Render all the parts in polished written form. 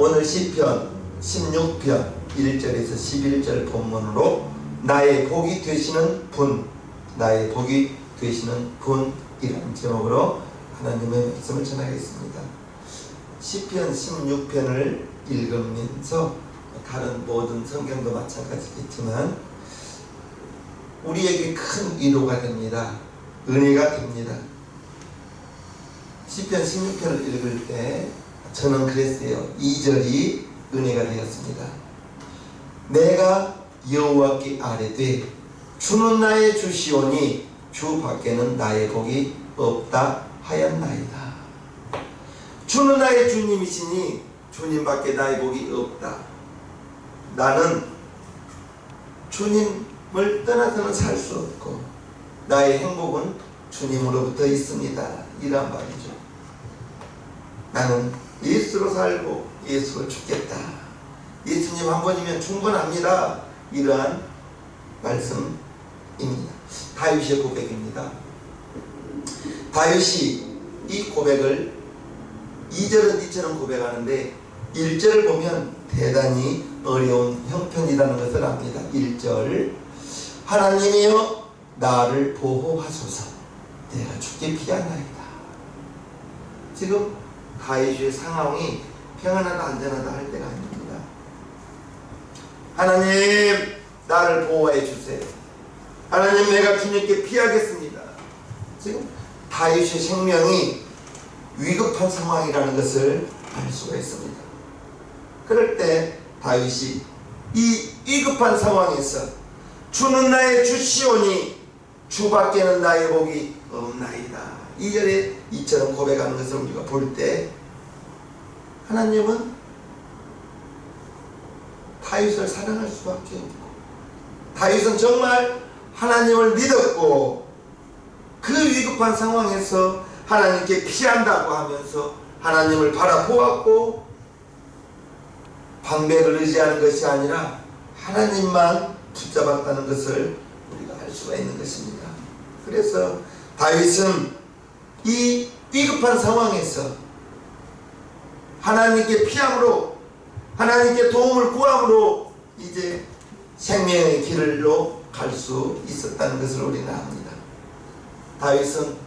오늘 시편 16편 1절에서 11절 본문으로 나의 복이 되시는 분, 나의 복이 되시는 분이라는 제목으로 하나님의 말씀을 전하겠습니다. 시편 16편을 읽으면서 다른 모든 성경도 마찬가지겠지만 우리에게 큰 위로가 됩니다. 은혜가 됩니다. 시편 16편을 읽을 때 저는 그랬어요. 2절이 은혜가 되었습니다. 내가 여호와께 아뢰되 주는 나의 주시오니 주 밖에는 나의 복이 없다 하였나이다. 주는 나의 주님이시니 주님밖에 나의 복이 없다. 나는 주님을 떠나서는 살 수 없고 나의 행복은 주님으로부터 있습니다. 이란 말이죠. 나는 예수로 살고 예수로 죽겠다. 예수님 한 번이면 충분합니다. 이러한 말씀입니다. 다윗의 고백입니다. 다윗이 이 고백을 2절은 이처럼 고백하는데 1절을 보면 대단히 어려운 형편이라는 것을 압니다. 1절 하나님이여 나를 보호하소서 내가 죽게 피하나이다. 지금 다윗의 상황이 평안하다 안전하다 할 때가 아닙니다. 하나님 나를 보호해 주세요. 하나님 내가 주님께 피하겠습니다. 지금 다윗의 생명이 위급한 상황이라는 것을 알 수가 있습니다. 그럴 때 다윗이 이 위급한 상황에서 주는 나의 주시오니 주밖에는 나의 복이 없나이다. 2절에 이처럼 고백하는 것을 우리가 볼 때 하나님은 다윗을 사랑할 수밖에 없고 다윗은 정말 하나님을 믿었고 그 위급한 상황에서 하나님께 피한다고 하면서 하나님을 바라보았고 방백을 의지하는 것이 아니라 하나님만 붙잡았다는 것을 우리가 알 수가 있는 것입니다. 그래서 다윗은 이 위급한 상황에서 하나님께 피함으로 하나님께 도움을 구함으로 이제 생명의 길로 갈 수 있었다는 것을 우리는 압니다. 다윗은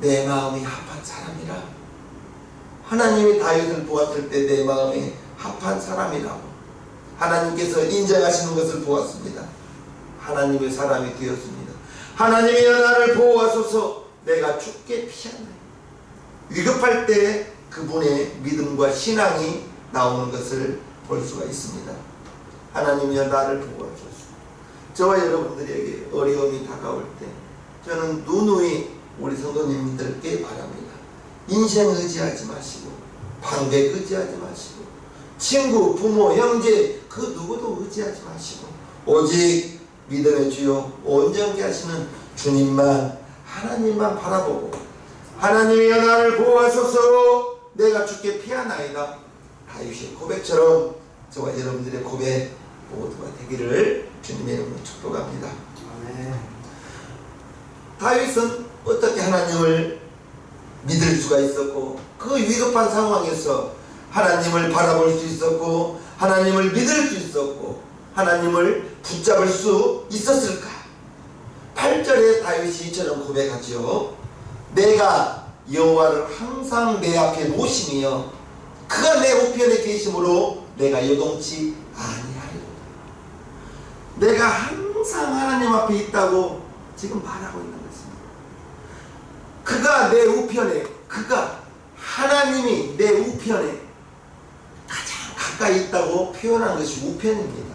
내 마음이 합한 사람이라 하나님이 다윗을 보았을 때 내 마음이 합한 사람이라고 하나님께서 인정하시는 것을 보았습니다. 하나님의 사람이 되었습니다. 하나님이여 나를 보호하소서 내가 죽게 피하나이다. 위급할 때 그분의 믿음과 신앙이 나오는 것을 볼 수가 있습니다. 하나님이여 나를 보호하소서. 저와 여러분들에게 어려움이 다가올 때 저는 누누이 우리 성도님들께 바랍니다. 인생 의지하지 마시고 방백 의지하지 마시고 친구, 부모, 형제 그 누구도 의지하지 마시고 오직 믿음의 주요 온전케 하시는 주님만 하나님만 바라보고 하나님이여 나를 보호하소서 내가 죽게 피하나이다. 다윗의 고백처럼 저와 여러분들의 고백 모두가 되기를 주님의 이름으로 축복합니다. 아멘. 다윗은 어떻게 하나님을 믿을 수가 있었고 그 위급한 상황에서 하나님을 바라볼 수 있었고 하나님을 믿을 수 있었고 하나님을 붙잡을 수 있었을까? 8절에 다윗이 이처럼 고백하죠. 내가 여호와를 항상 내 앞에 모시며 그가 내 우편에 계심으로 내가 요동치 아니하리로다. 내가 항상 하나님 앞에 있다고 지금 말하고 있는 것입니다. 그가 내 우편에 그가 하나님이 내 우편에 가장 가까이 있다고 표현한 것이 우편입니다.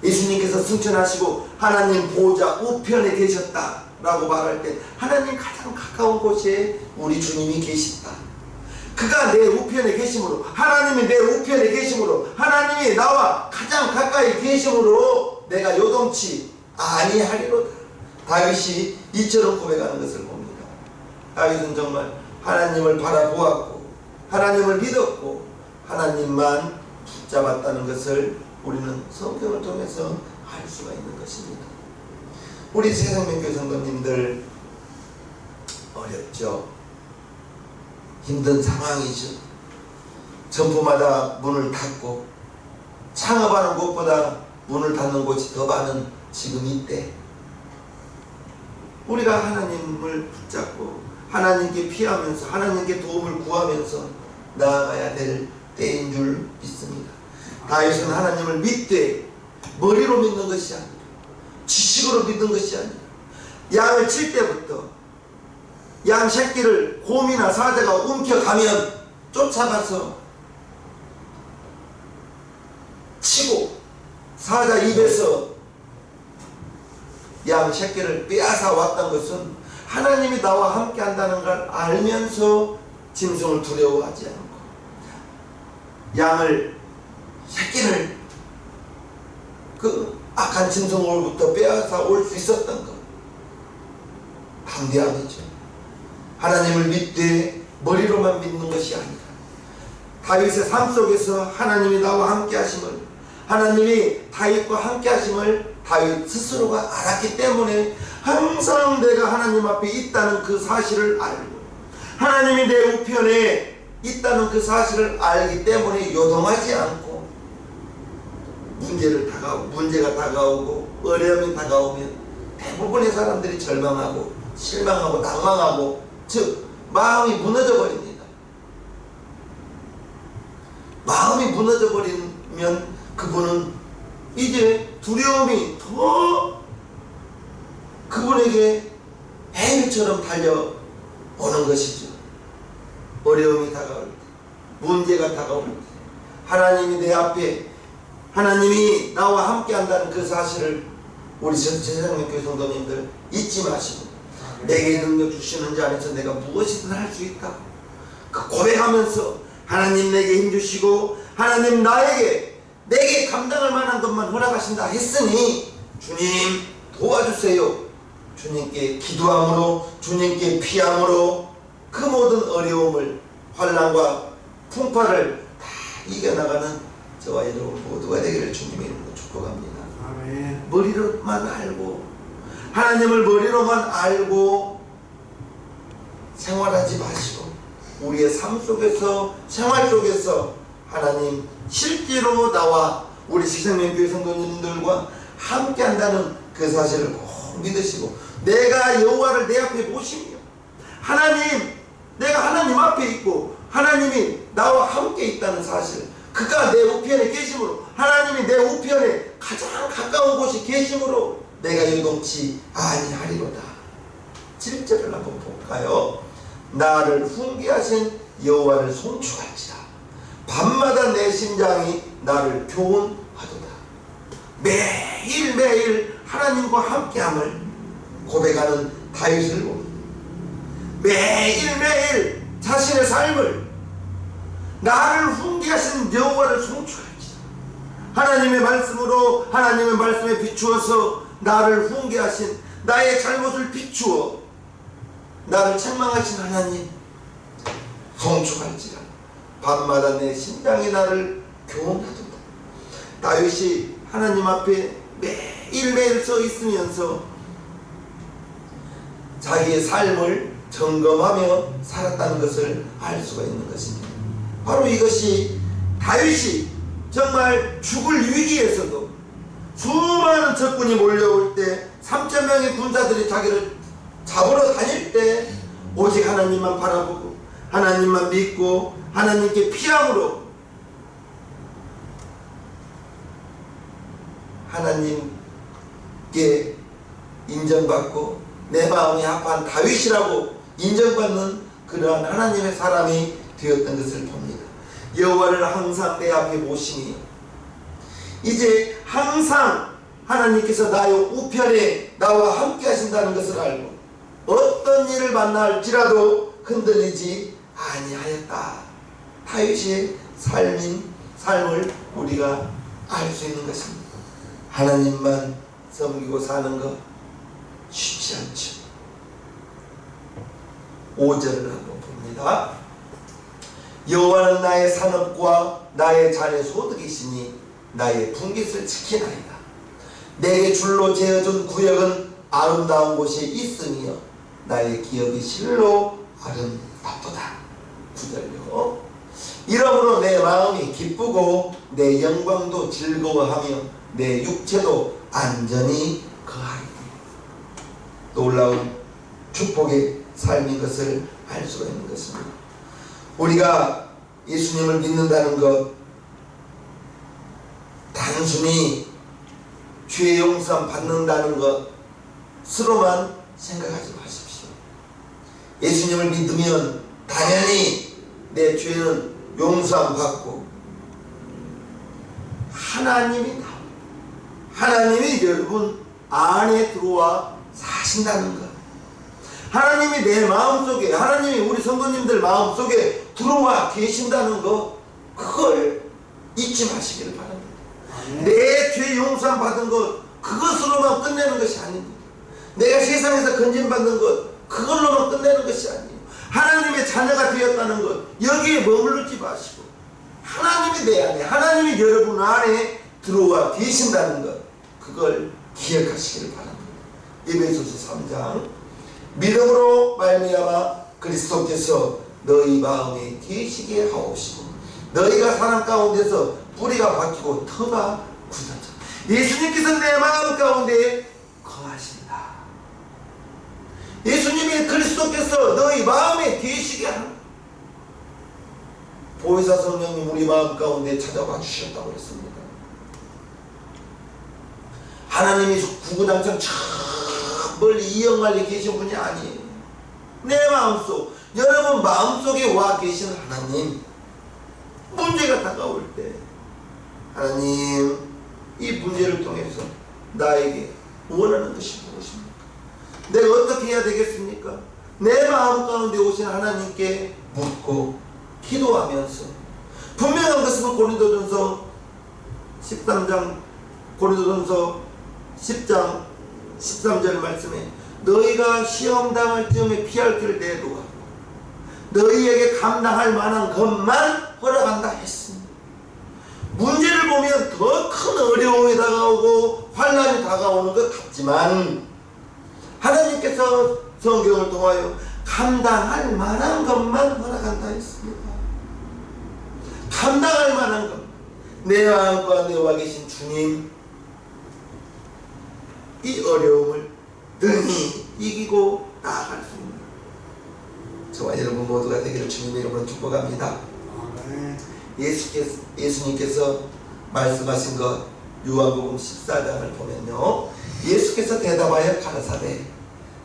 예수님께서 승천하시고 하나님 보호자 우편에 계셨다라고 말할 때 하나님 가장 가까운 곳에 우리 주님이 계신다. 그가 내 우편에 계심으로 하나님이 내 우편에 계심으로 하나님이 나와 가장 가까이 계심으로 내가 요동치 아니하리로다. 다윗이 이처럼 고백하는 것을 봅니다. 다윗은 정말 하나님을 바라보았고 하나님을 믿었고 하나님만 붙잡았다는 것을 우리는 성경을 통해서 알 수가 있는 것입니다. 우리 새생명교회 성도님들 어렵죠. 힘든 상황이죠. 점포마다 문을 닫고 창업하는 곳보다 문을 닫는 곳이 더 많은 지금 이때, 우리가 하나님을 붙잡고 하나님께 피하면서 하나님께 도움을 구하면서 나아가야 될 때인 줄 믿습니다. 다윗은 하나님을 믿되 머리로 믿는 것이 아니라 지식으로 믿는 것이 아니라 양을 칠 때부터 양 새끼를 곰이나 사자가 움켜가면 쫓아가서 치고 사자 입에서 양 새끼를 빼앗아 왔던 것은 하나님이 나와 함께 한다는 걸 알면서 짐승을 두려워하지 않고 양을 새끼를 그 악한 짐승으로부터 빼앗아 올 수 있었던 것, 방대함이죠. 하나님을 믿되 머리로만 믿는 것이 아니라 다윗의 삶 속에서 하나님이 나와 함께 하심을, 하나님이 다윗과 함께 하심을 다윗 스스로가 알았기 때문에 항상 내가 하나님 앞에 있다는 그 사실을 알고 하나님이 내 우편에 있다는 그 사실을 알기 때문에 요동하지 않고 문제가 다가오고 어려움이 다가오면 대부분의 사람들이 절망하고 실망하고 낭망하고, 즉 마음이 무너져 버립니다. 마음이 무너져 버리면 그분은 이제 두려움이 더 그분에게 해일처럼 달려오는 것이죠. 어려움이 다가올 때, 문제가 다가올 때 하나님이 내 앞에, 하나님이 나와 함께 한다는 그 사실을 우리 제사장교회 성도님들 잊지 마시고, 내게 능력 주시는 자 안에서 내가 무엇이든 할 수 있다고 그 고백하면서 하나님 내게 힘 주시고 하나님 내게 감당할 만한 것만 허락하신다 했으니 주님 도와주세요. 주님께 기도함으로, 주님께 피함으로 그 모든 어려움을, 환난과 풍파를 다 이겨나가는 저와 여러분 모두가 되기를 주님의 이름으로 축복합니다. 아멘. 머리로만 알고, 하나님을 머리로만 알고 생활하지 마시고 우리의 삶 속에서, 생활 속에서 하나님 실제로 나와 우리 시생명교회 성도님들과 함께 한다는 그 사실을 꼭 믿으시고, 내가 여호와를 내 앞에 모시며 하나님, 내가 하나님 앞에 있고 하나님이 나와 함께 있다는 사실, 그가 내 우편에 계심으로, 하나님이 내 우편에 가장 가까운 곳에 계심으로 내가 요동치 아니하리로다. 7절을 한번 볼까요? 나를 훈계하신 여호와를 송축할지라. 밤마다 내 심장이 나를 교훈하도다. 매일매일 하나님과 함께함을 고백하는 다윗을 봅니다. 매일매일 자신의 삶을 나를 훈계하신 여호와를 송축할지라. 하나님의 말씀으로, 하나님의 말씀에 비추어서 나를 훈계하신, 나의 잘못을 비추어 나를 책망하신 하나님 송축할지라. 밤마다 내 심장이 나를 교훈하도다. 다윗이 하나님 앞에 매일매일 서 있으면서 자기의 삶을 점검하며 살았다는 것을 알 수가 있는 것입니다. 바로 이것이 다윗이 정말 죽을 위기에서도 수많은 적군이 몰려올 때 3,000명의 군사들이 자기를 잡으러 다닐 때 오직 하나님만 바라보고 하나님만 믿고 하나님께 피함으로 하나님께 인정받고 내 마음이 합한 다윗이라고 인정받는 그러한 하나님의 사람이 되었던 것을 봅니다. 여호와를 항상 내 앞에 모시니 이제 항상 하나님께서 나의 우편에 나와 함께 하신다는 것을 알고 어떤 일을 만날지라도 흔들리지 아니하였다. 다윗의 삶을 우리가 알 수 있는 것입니다. 하나님만 섬기고 사는 것 쉽지 않죠. 5절을 한번 봅니다. 여호와는 나의 산업과 나의 잔의 소득이시니 나의 분깃을 지키나이다. 내게 줄로 재어준 구역은 아름다운 곳에 있으며 나의 기업이 실로 아름답도다. 9절요. 이러므로 내 마음이 기쁘고 내 영광도 즐거워하며 내 육체도 안전히 거하리니. 놀라운 축복의 삶인 것을 알 수가 있는 것입니다. 우리가 예수님을 믿는다는 것, 단순히 죄 용서 받는다는 것으로만 생각하지 마십시오. 예수님을 믿으면 당연히 내 죄는 용서 받고 하나님이 하나님이 여러분 안에 들어와 사신다는 것, 하나님이 내 마음속에, 하나님이 우리 성도님들 마음속에 들어와 계신다는 것, 그걸 잊지 마시기를 바랍니다. 내 죄 용서 받은 것, 그것으로만 끝내는 것이 아닙니다. 내가 세상에서 건진받는 것, 그걸로만 끝내는 것이 아니에요. 하나님의 자녀가 되었다는 것, 여기에 머무르지 마시고 하나님이 내 안에, 하나님이 여러분 안에 들어와 계신다는 것, 그걸 기억하시기를 바랍니다. 에베소서 3장, 믿음으로 말미암아 그리스도께서 너희 마음에 계시게 하옵시고 너희가 사람 가운데서 뿌리가 박히고 터가 굳어져. 예수님께서 내 마음 가운데 거하신다. 예수님이 그리스도께서 너희 마음에 계시게 하는, 보혜사 성령님 우리 마음 가운데 찾아와 주셨다고 했습니다. 하나님이 구구단청 저 멀리 이영만리 계신 분이 아니에요. 내 마음속, 여러분 마음속에 와 계신 하나님, 문제가 다가올 때 하나님, 이 문제를 통해서 나에게 원하는 것이 무엇입니까? 내가 어떻게 해야 되겠습니까? 내 마음 가운데 오신 하나님께 묻고 기도하면서, 분명한 것은 고린도전서 13장, 고린도전서 10장 13절 말씀에 너희가 시험 당할 즈음에 피할 길을 내놓아 너희에게 감당할 만한 것만 허락한다 했습니다. 문제를 보면 더 큰 어려움이 다가오고 환난이 다가오는 것 같지만 하나님께서 성경을 통하여 감당할 만한 것만 허락한다 했습니다. 감당할 만한 것, 내 마음 가운데 와 계신 주님, 이 어려움을 능히 이기고 나아갈 수 있는 저와 여러분 모두가 되기를 주님의 이름으로 축복합니다. 예수님께서 말씀하신 것, 요한복음 14장을 보면요, 예수께서 대답하여 가라사대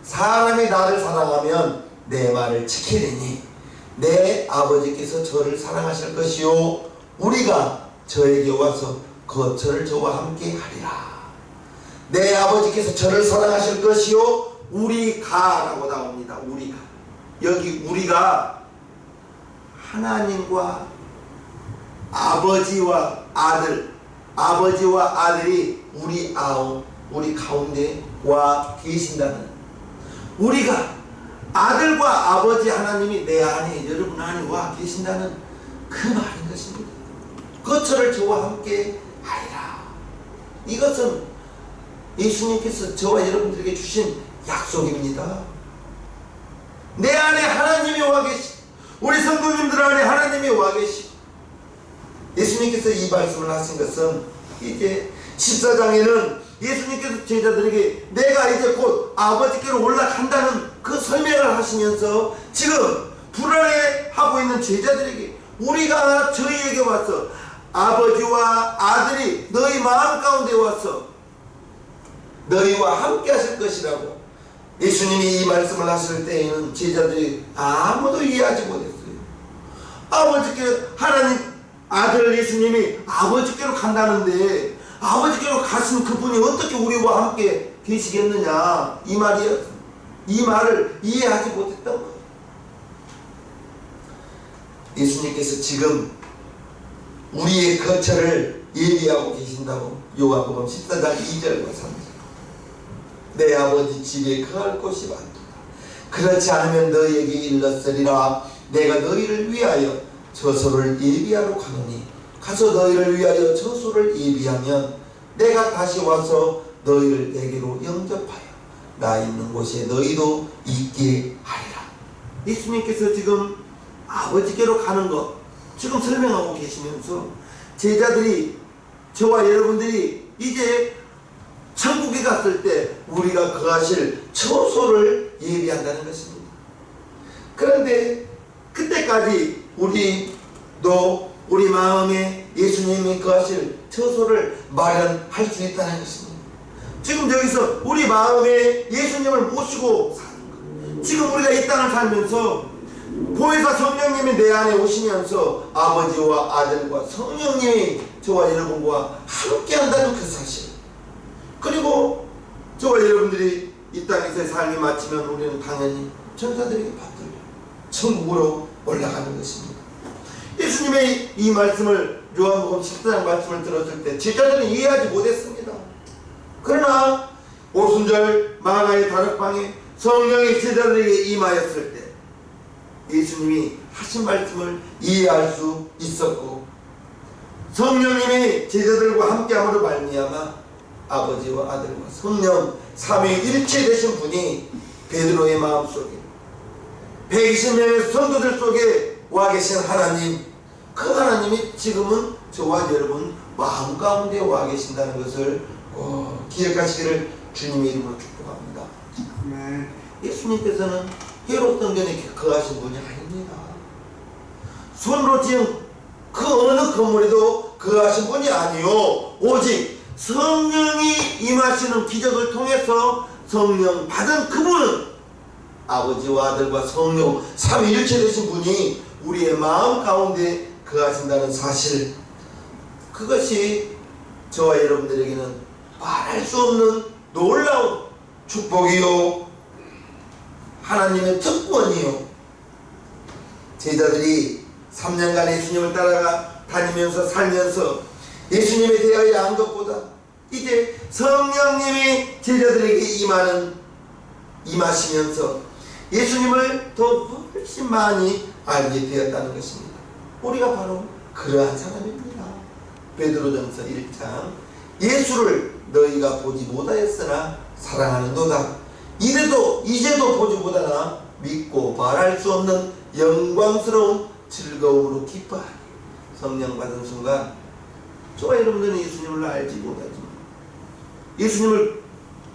사람이 나를 사랑하면 내 말을 지키리니 내 아버지께서 저를 사랑하실 것이요 우리가 저에게 와서 거처를 저와 함께 하리라. 내 아버지께서 저를 사랑하실 것이요 우리가 라고 나옵니다. 우리가, 여기 우리가 하나님과 아버지와 아들, 아버지와 아들이 우리 가운데 와 계신다는, 우리가 아들과 아버지 하나님이 내 안에, 여러분 안에 와 계신다는 그 말인 것입니다. 거처를 저와 함께 하리라. 이것은 예수님께서 저와 여러분들에게 주신 약속입니다. 내 안에 하나님이 와 계시고 우리 성도님들 안에 하나님이 와 계시고, 예수님께서 이 말씀을 하신 것은 이제 14장에는 예수님께서 제자들에게 내가 이제 곧 아버지께로 올라간다는 그 설명을 하시면서 지금 불안해하고 있는 제자들에게 우리가 저희에게 와서 아버지와 아들이 너희 마음 가운데 와서 너희와 함께 하실 것이라고 예수님이 이 말씀을 하실 때에는 제자들이 아무도 이해하지 못했어요. 아버지께, 하나님 아들 예수님이 아버지께로 간다는데 아버지께로 가신 그분이 어떻게 우리와 함께 계시겠느냐, 이 말이었어요. 이 말을 이해하지 못했던 거예요. 예수님께서 지금 우리의 거처를 예비하고 계신다고 요한복음 14장 2절과 3절, 내 아버지 집에 거할 곳이 많도다. 그렇지 않으면 너희에게 일렀으리라. 내가 너희를 위하여 저소를 예비하러 가노니 가서 너희를 위하여 저소를 예비하면 내가 다시 와서 너희를 내게로 영접하여 나 있는 곳에 너희도 있게 하리라. 예수님께서 지금 아버지께로 가는 것, 지금 설명하고 계시면서 제자들이, 저와 여러분들이 이제 천국에 갔을 때 우리가 거하실 처소를 예비한다는 것입니다. 그런데 그때까지 우리도 우리 마음에 예수님이 거하실 처소를 마련할 수 있다는 것입니다. 지금 여기서 우리 마음에 예수님을 모시고 사는 것, 지금 우리가 이 땅을 살면서 보혜사 성령님이 내 안에 오시면서 아버지와 아들과 성령님이 저와 여러분과 함께 한다는 그 사실, 그리고 저와 여러분들이 이 땅에서의 삶이 마치면 우리는 당연히 천사들에게 받들려 천국으로 올라가는 것입니다. 예수님의 이 말씀을, 요한복음 14장 말씀을 들었을 때 제자들은 이해하지 못했습니다. 그러나 오순절 마가의 다락방에 성령이 제자들에게 임하였을 때 예수님이 하신 말씀을 이해할 수 있었고, 성령님이 제자들과 함께함으로 말미암아 아버지와 아들과 성령 삼위일체 되신 분이 베드로의 마음속에 120명의 성도들 속에 와 계신 하나님, 그 하나님이 지금은 저와 여러분 마음 가운데 와 계신다는 것을 기억하시기를 주님의 이름으로 축복합니다. 예수님께서는 헤롯성전에 거하신 분이 아닙니다. 손으로 지은 그 어느 건물에도 거하신 분이 아니요, 오직 성령이 임하시는 기적을 통해서 성령 받은 그분은 아버지와 아들과 성령 삼위일체 되신 분이 우리의 마음 가운데 거하신다는 사실, 그것이 저와 여러분들에게는 말할 수 없는 놀라운 축복이요, 하나님의 특권이요. 제자들이 3년간 예수님을 따라가 다니면서 살면서 예수님에 대하여 안 것보다 이제 성령님이 제자들에게 임하시면서 예수님을 더 훨씬 많이 알게 되었다는 것입니다. 우리가 바로 그러한 사람입니다. 베드로전서 1장, 예수를 너희가 보지 못하였으나 사랑하는도다. 이제도 보지 못하나 믿고 말할 수 없는 영광스러운 즐거움으로 기뻐하니. 성령 받은 순간 저와 여러분들은 예수님을 알지 못하지만, 예수님을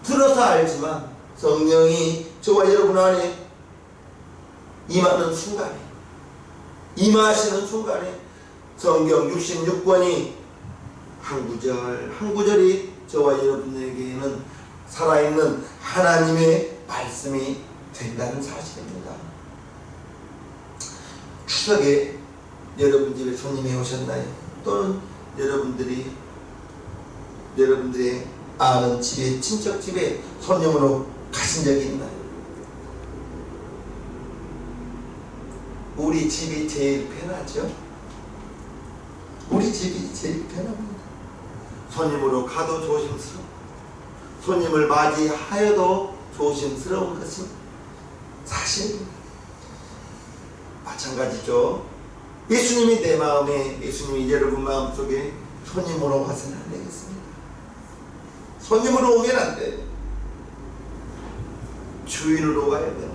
들어서 알지만, 성령이 저와 여러분 안에 임하는 순간에, 임하시는 순간에 성경 66권이 한 구절 한 구절이 저와 여러분에게는 살아있는 하나님의 말씀이 된다는 사실입니다. 추석에 여러분 집에 손님이 오셨나요? 또는 여러분들의 아는 집에, 친척 집에 손님으로 가신 적이 있나요? 우리 집이 제일 편하죠? 우리 집이 제일 편합니다. 손님으로 가도 조심스러워, 손님을 맞이하여도 조심스러운 것이 사실입니다. 마찬가지죠. 예수님이 내 마음에, 예수님이 여러분 마음속에 손님으로 와서는 안 되겠습니다. 손님으로 오면 안 돼요. 주인으로 와야 돼요.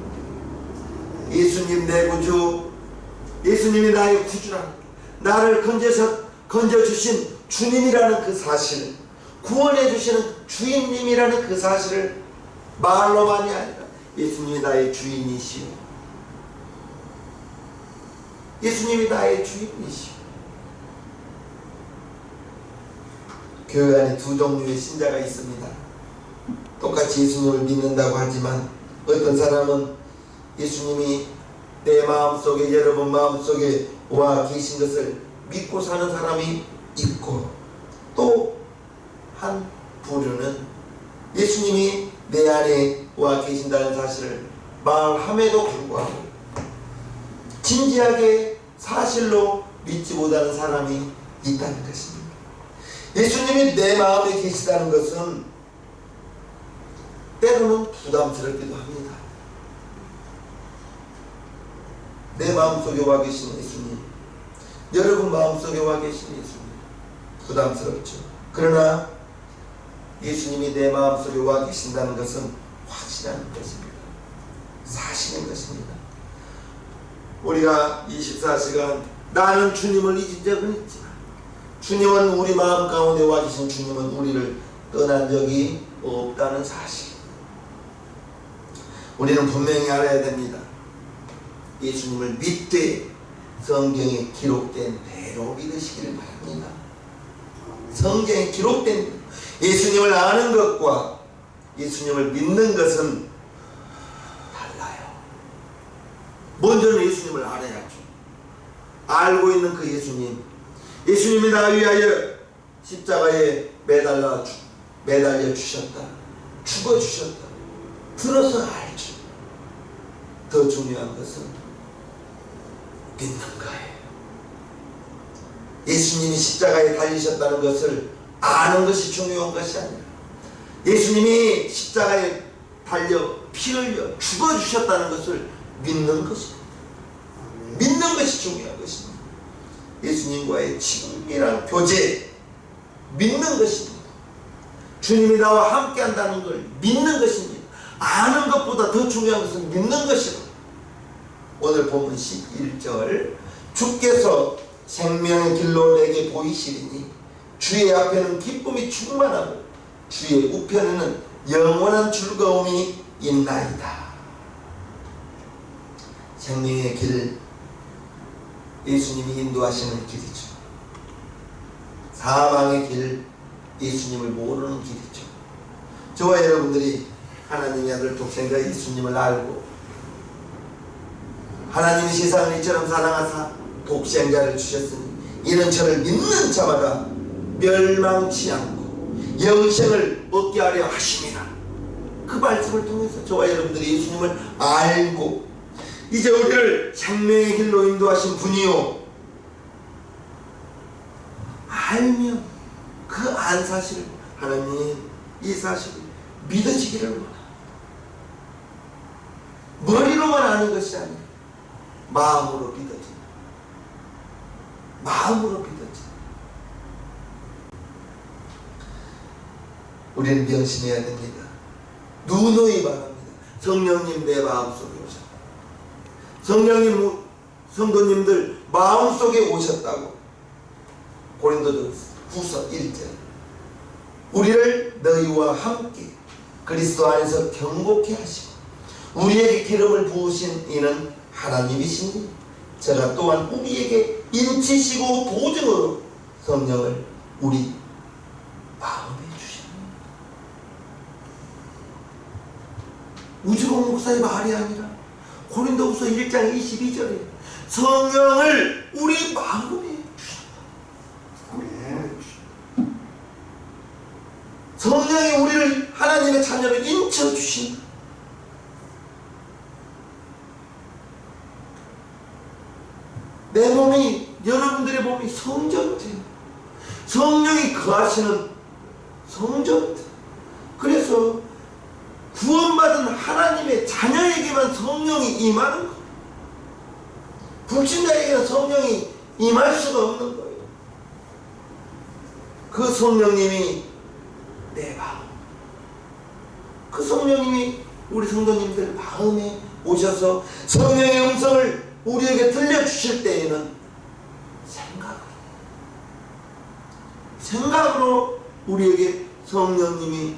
예수님 내 구주, 예수님이 나의 구주라는, 나를 건져주신 주님이라는 그 사실, 구원해 주시는 주인님이라는 그 사실을 말로만이 아니라 예수님이 나의 주인이시오, 예수님이 나의 주인이시오. 교회 안에 두 종류의 신자가 있습니다. 똑같이 예수님을 믿는다고 하지만 어떤 사람은 예수님이 내 마음속에, 여러분 마음속에 와 계신 것을 믿고 사는 사람이 있고, 또 한 부류는 예수님이 내 안에 와 계신다는 사실을 말함에도 불구하고 진지하게 사실로 믿지 못하는 사람이 있다는 것입니다. 예수님이 내 마음에 계시다는 것은 때로는 부담스럽기도 합니다. 내 마음속에 와 계신 예수님, 여러분 마음속에 와 계신 예수님, 부담스럽죠. 그러나 예수님이 내 마음속에 와 계신다는 것은 확실한 것입니다. 사실인 것입니다. 우리가 24시간 나는 주님을 잊은 적은 있지만 주님은 우리 마음 가운데 와 계신 주님은 우리를 떠난 적이 없다는 사실, 우리는 분명히 알아야 됩니다. 예수님을 믿되 성경에 기록된 대로 믿으시기를 바랍니다. 성경에 기록된 예수님을 아는 것과 예수님을 믿는 것은 달라요. 먼저는 예수님을 알아야죠. 알고 있는 그 예수님이 나 위하여 십자가에 매달려 주셨다, 죽어 주셨다, 들어서 알죠. 더 중요한 것은 믿는 거예요. 예수님이 십자가에 달리셨다는 것을 아는 것이 중요한 것이 아니라 예수님이 십자가에 달려 피 흘려 죽어 주셨다는 것을 믿는 것입니다. 믿는 것이 중요한 것입니다. 예수님과의 친밀한 교제, 믿는 것입니다. 주님이 나와 함께 한다는 걸 믿는 것입니다. 아는 것보다 더 중요한 것은 믿는 것입니다. 오늘 본문 11절, 주께서 생명의 길로 내게 보이시리니 주의 앞에는 기쁨이 충만하고 주의 우편에는 영원한 즐거움이 있나이다. 생명의 길, 예수님이 인도하시는 길이죠. 사망의 길, 예수님을 모르는 길이죠. 저와 여러분들이 하나님의 아들 독생자 예수님을 알고 하나님이 세상을 이처럼 사랑하사 독생자를 주셨으니 이는 저를 믿는 자마다 멸망치 않고 영생을 얻게 하려 하심이라. 그 말씀을 통해서 저와 여러분들이 예수님을 알고 이제 우리를 생명의 길로 인도하신 분이요, 알면 그 안 사실을 하나님 이 사실을 믿어지기를 원합니다. 머리로만 아는 것이 아니라 마음으로 믿어진다. 마음으로 믿어진다. 우리는 명심해야 됩니다. 누누이 바랍니다. 성령님 내 마음속에 오셨다. 성령님 성도님들 마음속에 오셨다고. 고린도전후서 1절, 우리를 너희와 함께 그리스도 안에서 경고케 하시고 우리에게 기름을 부으신 이는 하나님이시니 저가 또한 우리에게 인치시고 보증으로 성령을 우리 마음에 주십니다. 우주봉 목사의 말이 아니라 고린도후서 1장 22절에 성령을 우리 마음에 성령이 우리를 하나님의 자녀를 인쳐주신다. 내 몸이, 여러분들의 몸이 성전이에요. 성령이 거하시는 성전. 그래서 구원받은 하나님의 자녀에게만 성령이 임하는 거예요. 불신자에게는 성령이 임할 수가 없는 거예요. 그 성령님이 내 마음, 그 성령님이 우리 성도님들 마음에 오셔서 성령의 음성을 우리에게 들려주실 때에는 생각으로 우리에게 성령님이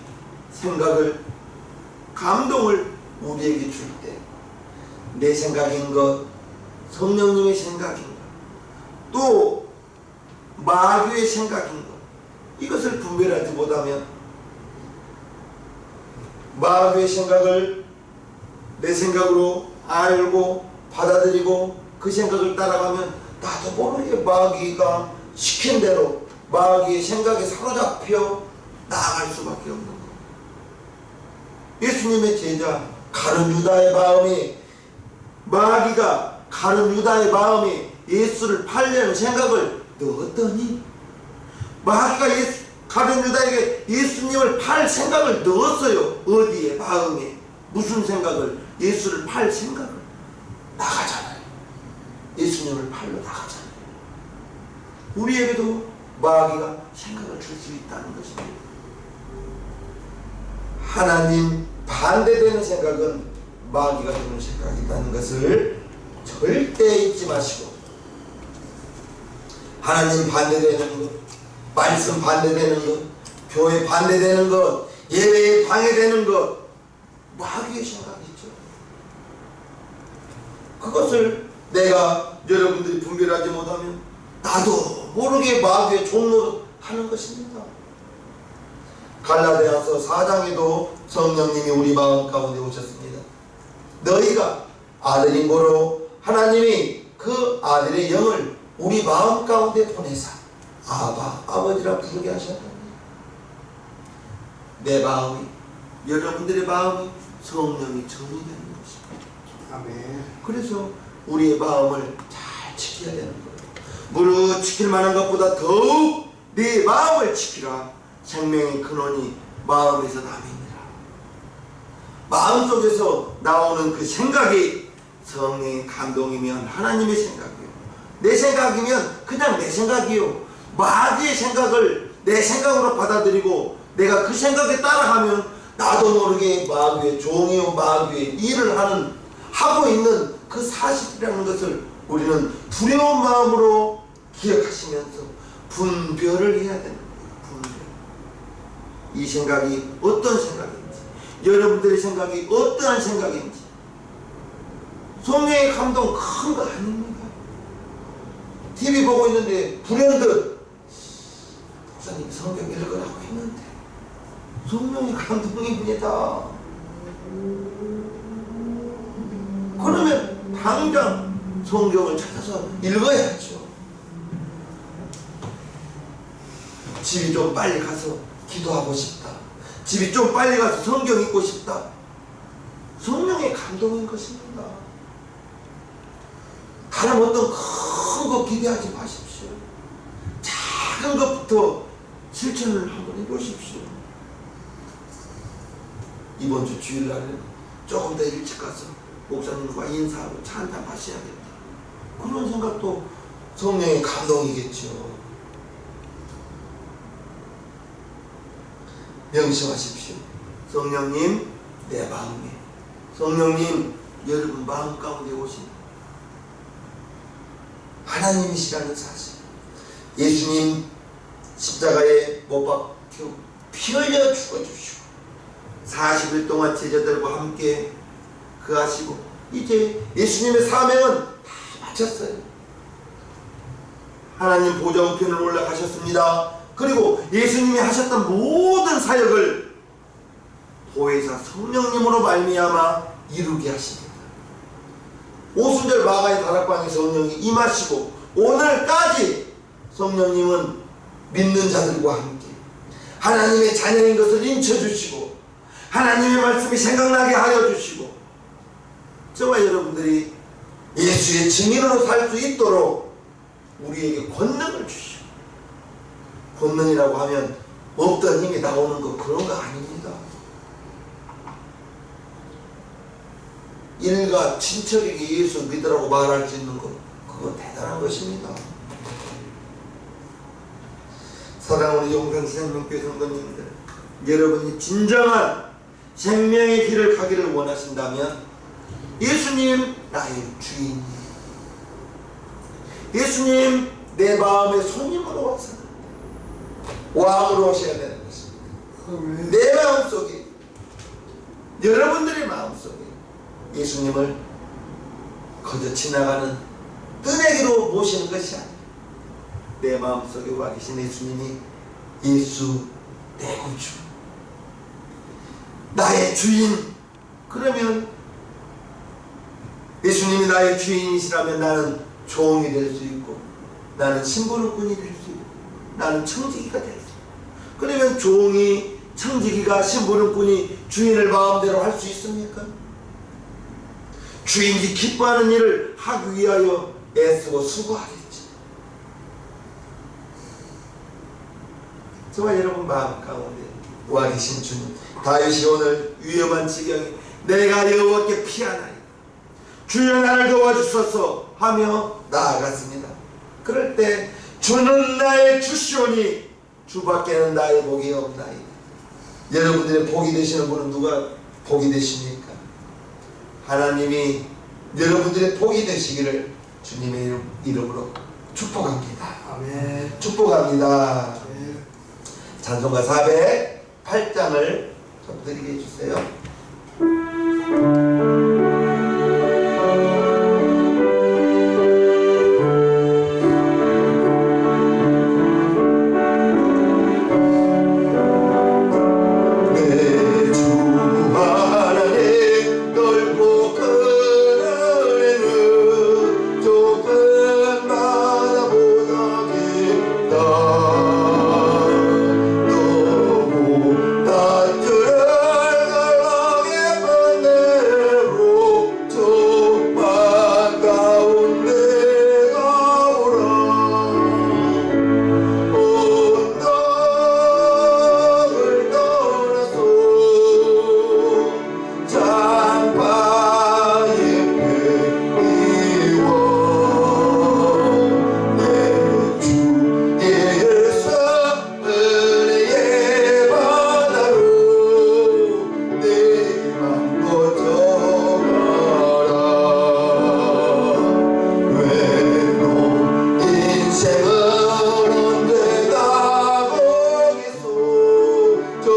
생각을, 감동을 우리에게 줄 때 내 생각인 것, 성령님의 생각인 것, 또 마귀의 생각인 것, 이것을 분별하지 못하면 마귀의 생각을 내 생각으로 알고 받아들이고 그 생각을 따라가면 나도 모르게 마귀가 시킨 대로 마귀의 생각에 사로잡혀 나아갈 수밖에 없는 거예요. 예수님의 제자 가룟 유다의 마음에, 마귀가 가룟 유다의 마음에 예수를 팔려는 생각을 넣었더니 마귀가 가룟 유다에게 예수님을 팔 생각을 넣었어요. 어디에? 마음에. 무슨 생각을? 예수를 팔 생각을. 나가잖아요. 예수님을 팔러 나가잖아요. 우리에게도 마귀가 생각을 줄 수 있다는 것입니다. 하나님 반대되는 생각은 마귀가 주는 생각이라는 것을 절대 잊지 마시고 하나님 반대되는 것, 말씀 반대되는 것, 교회 반대되는 것, 예배에 방해되는 것, 마귀의 생각이죠. 그것을 내가 여러분들이 분별하지 못하면 나도 모르게 마귀의 종로로 하는 것입니다. 갈라디아서 4장에도 성령님이 우리 마음 가운데 오셨습니다. 너희가 아들인 고로 하나님이 그 아들의 영을 우리 마음 가운데 보내사 아바, 아버지라 부르게 하셨답니다. 내 마음이, 여러분들의 마음이 성령이 전이되는 것입니다. 아멘. 그래서 우리의 마음을 잘 지켜야 되는 거예요. 무릇 지킬 만한 것보다 더욱 네 마음을 지키라. 생명의 근원이 마음에서 남이니라. 마음속에서 나오는 그 생각이 성령의 감동이면 하나님의 생각이요, 내 생각이면 그냥 내 생각이요, 마귀의 생각을 내 생각으로 받아들이고 내가 그 생각에 따라가면 나도 모르게 마귀의 종이요, 마귀의 일을 하고 있는 그 사실이라는 것을 우리는 두려운 마음으로 기억하시면서 분별을 해야 되는 거예요. 분별. 이 생각이 어떤 생각인지, 여러분들의 생각이 어떠한 생각인지. 성령의 감동 큰 거 아닙니다. TV 보고 있는데 불현듯 목사님 성경 읽으라고 했는데 성령의 감동이 분이다. 그러면 당장 성경을 찾아서 읽어야죠. 집이 좀 빨리 가서 기도하고 싶다. 집이 좀 빨리 가서 성경 읽고 싶다. 성령의 감동인 것입니다. 다른 어떤 큰 거 기대하지 마십시오. 작은 것부터 실천을 한번 해보십시오. 이번 주 주일날은 조금 더 일찍 가서 목사님과 인사하고 차 한잔 마셔야겠다. 그런 생각도 성령의 감동이겠죠. 명심하십시오. 성령님 내 마음에, 성령님 여러분 마음 가운데 오신 하나님이시라는 사실, 예수님 십자가에 못 박혀 피 흘려 죽어주시고 40일 동안 제자들과 함께 그하시고 이제 예수님의 사명은 다 마쳤어요. 하나님 보좌우편을 올라가셨습니다. 그리고 예수님이 하셨던 모든 사역을 보혜사 성령님으로 말미암아 이루게 하십니다. 오순절 마가의 다락방에 성령이 임하시고 오늘까지 성령님은 믿는 자들과 함께 하나님의 자녀인 것을 인쳐주시고 하나님의 말씀이 생각나게 하여 주시고 저와 여러분들이 예수의 증인으로 살 수 있도록 우리에게 권능을 주시고, 권능이라고 하면 없던 힘이 나오는 거 그런 거 아닙니다. 일가 친척에게 예수 믿으라고 말할 수 있는 것, 그거 대단한 것입니다. 사랑하는 용산생명교회 성도님들, 여러분이 진정한 생명의 길을 가기를 원하신다면 예수님 나의 주인, 예수님 내 마음의 손님으로 와서 왕으로 오셔야 되는 것입니다. 내 마음속에, 여러분들의 마음속에 예수님을 거저 지나가는 뜨내기로 모시는 것이 아니라 내 마음속에 와 계신 예수님이 예수 내 구주, 나의 주인. 그러면 예수님이 나의 주인이시라면 나는 종이 될 수 있고, 나는 심부름꾼이 될 수 있고, 나는 청지기가 될 수 있고. 그러면 종이, 청지기가, 심부름꾼이 주인을 마음대로 할 수 있습니까? 주인이 기뻐하는 일을 하기 위하여 애쓰고 수고하겠지. 저와 여러분 마음 가운데 와 계신 주님, 다윗이 오늘 위험한 지경에 내가 여호와께 피하나이다, 주여 나를 도와주소서 하며 나아갔습니다. 그럴 때 주는 나의 주시오니 주밖에는 나의 복이 없나이다. 여러분들의 복이 되시는 분은 누가 복이 되십니까? 하나님이 여러분들의 복이 되시기를 주님의 이름으로 축복합니다. 아멘. 축복합니다. 아멘. 찬송가 408장을 좀 드리게 해주세요.